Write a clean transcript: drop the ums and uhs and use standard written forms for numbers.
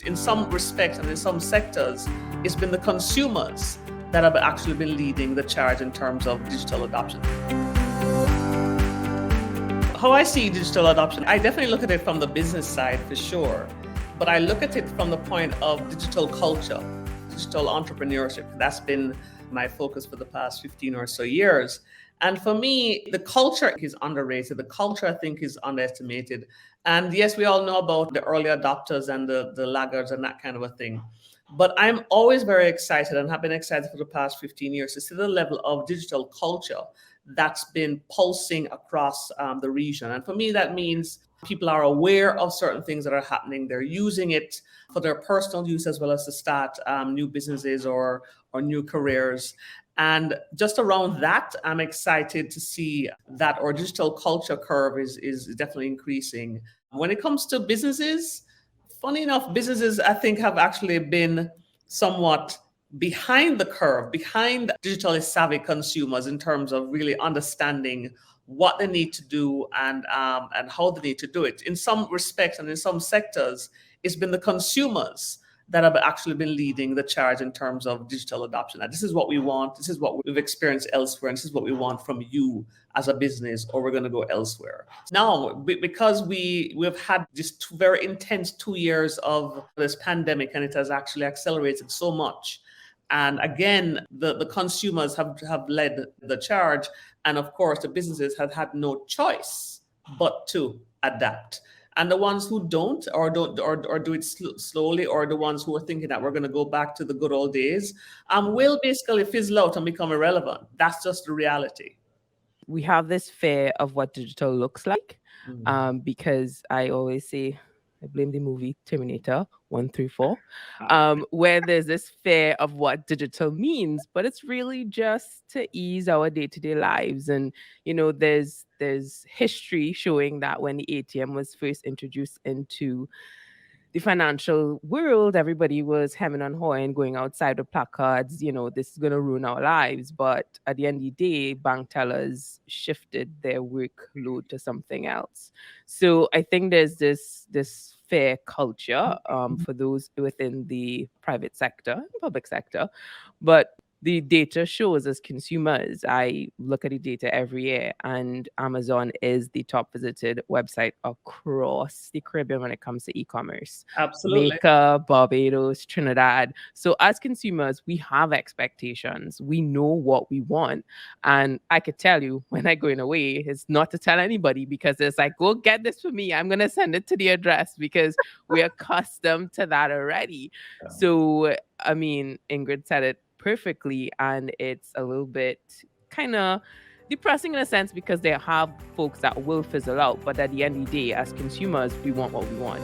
In some respects and in some sectors, it's been the consumers that have actually been leading the charge in terms of digital adoption. How I see digital adoption, I definitely look at it from the business side for sure, but I look at it from the point of digital culture, digital entrepreneurship. That's been my focus for the past 15 or so years. And for me, the culture is underrated. The culture, I think, is underestimated. And yes, we all know about the early adopters and the laggards and that kind of a thing. But I'm always very excited and have been excited for the past 15 years to see the level of digital culture that's been pulsing across the region. And for me, that means people are aware of certain things that are happening. They're using it for their personal use as well as to start new businesses or new careers. And just around that, I'm excited to see that our digital culture curve is definitely increasing. When it comes to businesses, funny enough, businesses I think have actually been somewhat behind the curve, behind digitally savvy consumers in terms of really understanding what they need to do and how they need to do it. In some respects and in some sectors, it's been the consumers that have actually been leading the charge in terms of digital adoption. And this is what we want. This is what we've experienced elsewhere. And this is what we want from you as a business, or we're going to go elsewhere. Now, because we've had this very intense 2 years of this pandemic, and it has actually accelerated so much. And again, the consumers have led the charge. And of course, the businesses have had no choice but to adapt. And the ones who don't or do it slowly, or the ones who are thinking that we're going to go back to the good old days, will basically fizzle out and become irrelevant. That's just the reality. We have this fear of what digital looks like, because I always say, I blame the movie Terminator 1 through 4, where there's this fear of what digital means, but it's really just to ease our day-to-day lives. And there's history showing that when the ATM was first introduced into the financial world, everybody was hemming and hawing, going outside with placards, this is going to ruin our lives. But at the end of the day, bank tellers shifted their workload to something else. So I think there's this fair culture for those within the private sector, public sector. But the data shows, as consumers, I look at the data every year, and Amazon is the top visited website across the Caribbean when it comes to e-commerce. Absolutely. Jamaica, Barbados, Trinidad. So as consumers, we have expectations. We know what we want. And I could tell you, when I go away, it's not to tell anybody, because it's like, go get this for me. I'm going to send it to the address, because we're accustomed to that already. Yeah. So, I mean, Ingrid said it perfectly, and it's a little bit kind of depressing in a sense, because they have folks that will fizzle out, but at the end of the day, as consumers, we want what we want.